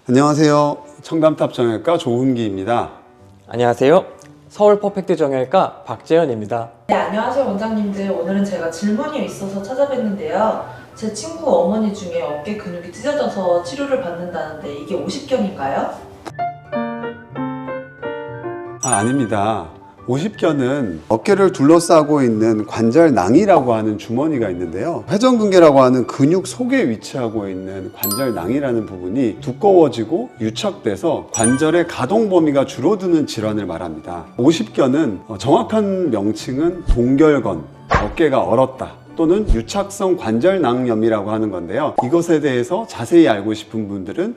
안녕하세요. 청담탑 정형외과 조훈기입니다. 안녕하세요. 서울 퍼펙트 정형외과 박재현입니다. 네, 안녕하세요 원장님들. 오늘은 제가 질문이 있어서 찾아뵀는데요. 제 친구 어머니 중에 어깨 근육이 찢어져서 치료를 받는다는데 이게 50견인가요? 아닙니다. 오십견은 어깨를 둘러싸고 있는 관절낭이라고 하는 주머니가 있는데요. 회전근개라고 하는 근육 속에 위치하고 있는 관절낭이라는 부분이 두꺼워지고 유착돼서 관절의 가동 범위가 줄어드는 질환을 말합니다. 오십견은 정확한 명칭은 동결건, 어깨가 얼었다 또는 유착성 관절낭염이라고 하는 건데요. 이것에 대해서 자세히 알고 싶은 분들은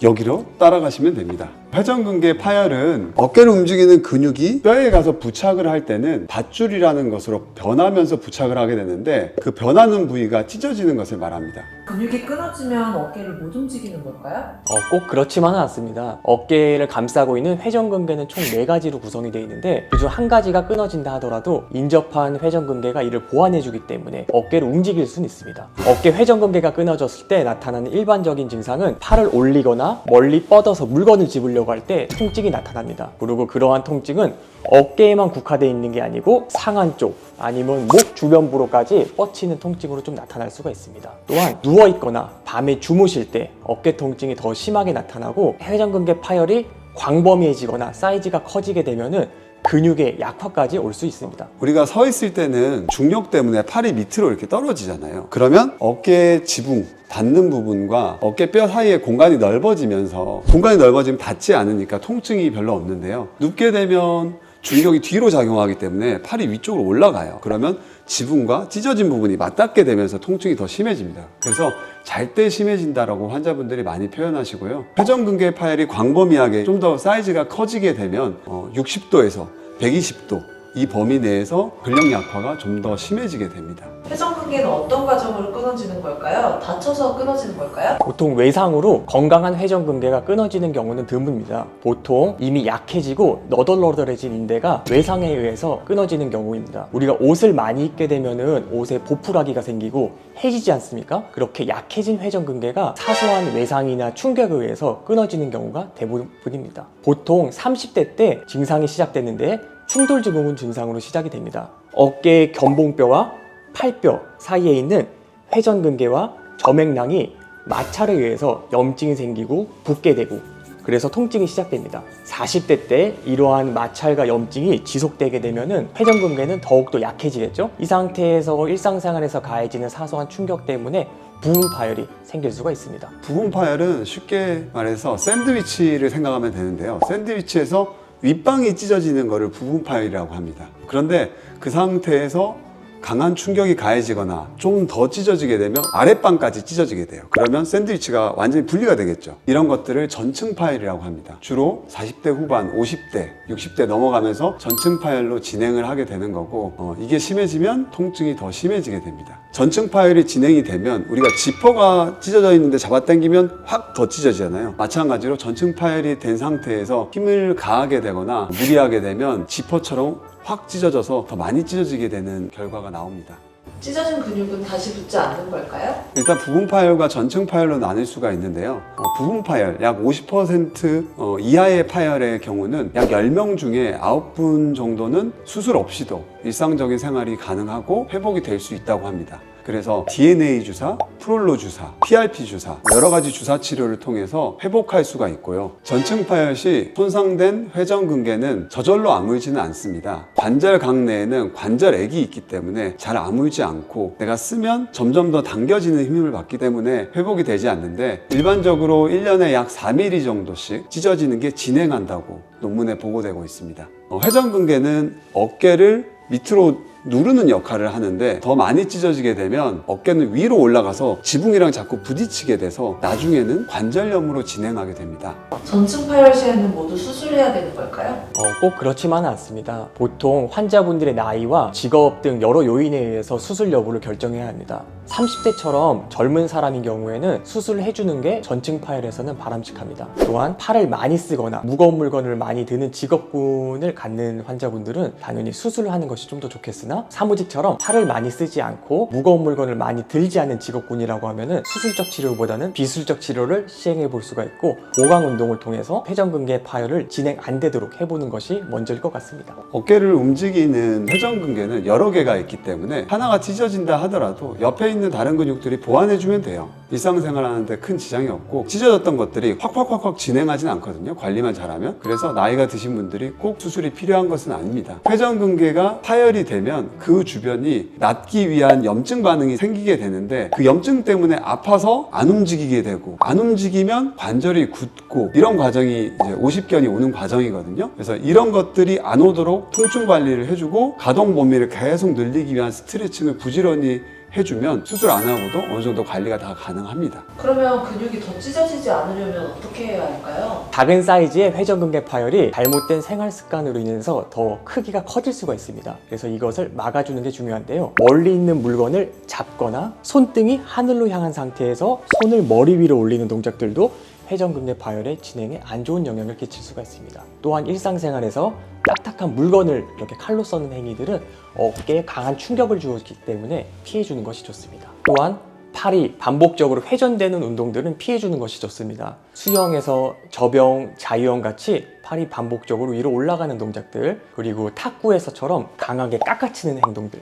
여기로 따라가시면 됩니다. 회전근개 파열은 어깨를 움직이는 근육이 뼈에 가서 부착을 할 때는 밧줄이라는 것으로 변하면서 부착을 하게 되는데 그 변하는 부위가 찢어지는 것을 말합니다. 근육이 끊어지면 어깨를 못 움직이는 걸까요? 꼭 그렇지만은 않습니다. 어깨를 감싸고 있는 회전근개는 총 4가지로 구성이 되어 있는데 그중 한 가지가 끊어진다 하더라도 인접한 회전근개가 이를 보완해주기 때문에 어깨를 움직일 수는 있습니다. 어깨 회전근개가 끊어졌을 때 나타나는 일반적인 증상은 팔을 올리거나 멀리 뻗어서 물건을 집으려고 할 때 통증이 나타납니다. 그리고 그러한 통증은 어깨에만 국화되어 있는 게 아니고 상한 쪽 아니면 목 주변부로까지 뻗치는 통증으로 좀 나타날 수가 있습니다. 또한 누워있거나 밤에 주무실 때 어깨 통증이 더 심하게 나타나고 회전근개 파열이 광범위해지거나 사이즈가 커지게 되면은 근육의 약화까지 올 수 있습니다. 우리가 서 있을 때는 중력 때문에 팔이 밑으로 이렇게 떨어지잖아요. 그러면 어깨 지붕, 닿는 부분과 어깨뼈 사이에 공간이 넓어지면서 공간이 넓어지면 닿지 않으니까 통증이 별로 없는데요. 눕게 되면 중력이 뒤로 작용하기 때문에 팔이 위쪽으로 올라가요. 그러면 지붕과 찢어진 부분이 맞닿게 되면서 통증이 더 심해집니다. 그래서 잘 때 심해진다라고 환자분들이 많이 표현하시고요. 회전근개 파열이 광범위하게 좀 더 사이즈가 커지게 되면 60도에서 120도 이 범위 내에서 근력 약화가 좀 더 심해지게 됩니다. 회전근개는 어떤 과정으로 끊어지는 걸까요? 다쳐서 끊어지는 걸까요? 보통 외상으로 건강한 회전근개가 끊어지는 경우는 드뭅니다. 보통 이미 약해지고 너덜너덜해진 인대가 외상에 의해서 끊어지는 경우입니다. 우리가 옷을 많이 입게 되면은 옷에 보풀하기가 생기고 해지지 않습니까? 그렇게 약해진 회전근개가 사소한 외상이나 충격에 의해서 끊어지는 경우가 대부분입니다. 보통 30대 때 증상이 시작되는데 충돌증후군 증상으로 시작이 됩니다. 어깨 견봉뼈와 팔뼈 사이에 있는 회전근개와 점액낭이 마찰에 의해서 염증이 생기고 붓게 되고 그래서 통증이 시작됩니다. 40대 때 이러한 마찰과 염증이 지속되게 되면은 회전근개는 더욱더 약해지겠죠? 이 상태에서 일상생활에서 가해지는 사소한 충격 때문에 부분 파열이 생길 수가 있습니다. 부분 파열은 쉽게 말해서 샌드위치를 생각하면 되는데요. 샌드위치에서 윗방이 찢어지는 것을 부분 파열이라고 합니다. 그런데 그 상태에서 강한 충격이 가해지거나 좀 더 찢어지게 되면 아랫방까지 찢어지게 돼요. 그러면 샌드위치가 완전히 분리가 되겠죠. 이런 것들을 전층 파열이라고 합니다. 주로 40대 후반, 50대, 60대 넘어가면서 전층 파열로 진행을 하게 되는 거고 이게 심해지면 통증이 더 심해지게 됩니다. 전층 파열이 진행이 되면 우리가 지퍼가 찢어져 있는데 잡아당기면 확 더 찢어지잖아요. 마찬가지로 전층 파열이 된 상태에서 힘을 가하게 되거나 무리하게 되면 지퍼처럼 확 찢어져서 더 많이 찢어지게 되는 결과가 나옵니다. 찢어진 근육은 다시 붙지 않는 걸까요? 일단 부분 파열과 전층 파열로 나눌 수가 있는데요. 부분 파열, 약 50% 이하의 파열의 경우는 약 10명 중에 9분 정도는 수술 없이도 일상적인 생활이 가능하고 회복이 될 수 있다고 합니다. 그래서 DNA 주사, 프롤로 주사, PRP 주사 여러 가지 주사 치료를 통해서 회복할 수가 있고요. 전층 파열 시 손상된 회전근개는 저절로 아물지는 않습니다. 관절각 내에는 관절액이 있기 때문에 잘 아물지 않고 내가 쓰면 점점 더 당겨지는 힘을 받기 때문에 회복이 되지 않는데 일반적으로 1년에 약 4mm 정도씩 찢어지는 게 진행한다고 논문에 보고되고 있습니다. 회전근개는 어깨를 밑으로 누르는 역할을 하는데 더 많이 찢어지게 되면 어깨는 위로 올라가서 지붕이랑 자꾸 부딪히게 돼서 나중에는 관절염으로 진행하게 됩니다. 전층 파열 시에는 모두 수술해야 되는 걸까요? 꼭 그렇지만은 않습니다. 보통 환자분들의 나이와 직업 등 여러 요인에 의해서 수술 여부를 결정해야 합니다. 30대처럼 젊은 사람인 경우에는 수술을 해주는 게 전층 파열에서는 바람직합니다. 또한 팔을 많이 쓰거나 무거운 물건을 많이 드는 직업군을 갖는 환자분들은 당연히 수술을 하는 것이 좀 더 좋겠으나 사무직처럼 팔을 많이 쓰지 않고 무거운 물건을 많이 들지 않는 직업군이라고 하면은 수술적 치료보다는 비수술적 치료를 시행해 볼 수가 있고 보강 운동을 통해서 회전근개 파열을 진행 안 되도록 해보는 것이 먼저일 것 같습니다. 어깨를 움직이는 회전근개는 여러 개가 있기 때문에 하나가 찢어진다 하더라도 옆에 있는 다른 근육들이 보완해주면 돼요. 일상생활 하는데 큰 지장이 없고 찢어졌던 것들이 확 진행하진 않거든요. 관리만 잘하면. 그래서 나이가 드신 분들이 꼭 수술이 필요한 것은 아닙니다. 회전근개가 파열이 되면 그 주변이 낫기 위한 염증 반응이 생기게 되는데 그 염증 때문에 아파서 안 움직이게 되고 안 움직이면 관절이 굳고 이런 과정이 이제 50견이 오는 과정이거든요. 그래서 이런 것들이 안 오도록 통증 관리를 해주고 가동 범위를 계속 늘리기 위한 스트레칭을 부지런히 해주면 수술 안 하고도 어느 정도 관리가 다 가능합니다. 그러면 근육이 더 찢어지지 않으려면 어떻게 해야 할까요? 작은 사이즈의 회전근개 파열이 잘못된 생활 습관으로 인해서 더 크기가 커질 수가 있습니다. 그래서 이것을 막아주는 게 중요한데요. 멀리 있는 물건을 잡거나 손등이 하늘로 향한 상태에서 손을 머리 위로 올리는 동작들도 회전근개 파열의 진행에 안 좋은 영향을 끼칠 수가 있습니다. 또한 일상생활에서 딱딱한 물건을 이렇게 칼로 써는 행위들은 어깨에 강한 충격을 주었기 때문에 피해주는 것이 좋습니다. 또한 팔이 반복적으로 회전되는 운동들은 피해주는 것이 좋습니다. 수영에서 접영, 자유형 같이 팔이 반복적으로 위로 올라가는 동작들, 그리고 탁구에서처럼 강하게 깎아치는 행동들,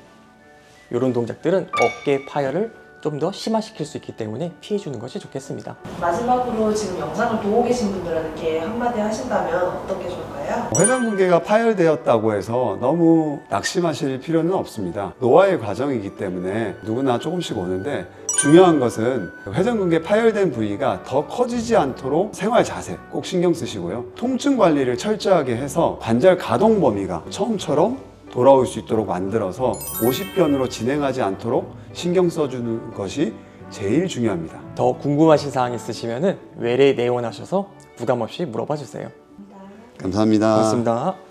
이런 동작들은 어깨 파열을 좀 더 심화시킬 수 있기 때문에 피해주는 것이 좋겠습니다. 마지막으로 지금 영상을 보고 계신 분들에게 한마디 하신다면 어떤 게 좋을까요? 회전근개가 파열되었다고 해서 너무 낙심하실 필요는 없습니다. 노화의 과정이기 때문에 누구나 조금씩 오는데 중요한 것은 회전근개 파열된 부위가 더 커지지 않도록 생활 자세 꼭 신경 쓰시고요. 통증 관리를 철저하게 해서 관절 가동 범위가 처음처럼 돌아올 수 있도록 만들어서 50견으로 진행하지 않도록 신경 써주는 것이 제일 중요합니다. 더 궁금하신 사항 있으시면 외래 내원하셔서 부감 없이 물어봐 주세요. 감사합니다. 고맙습니다.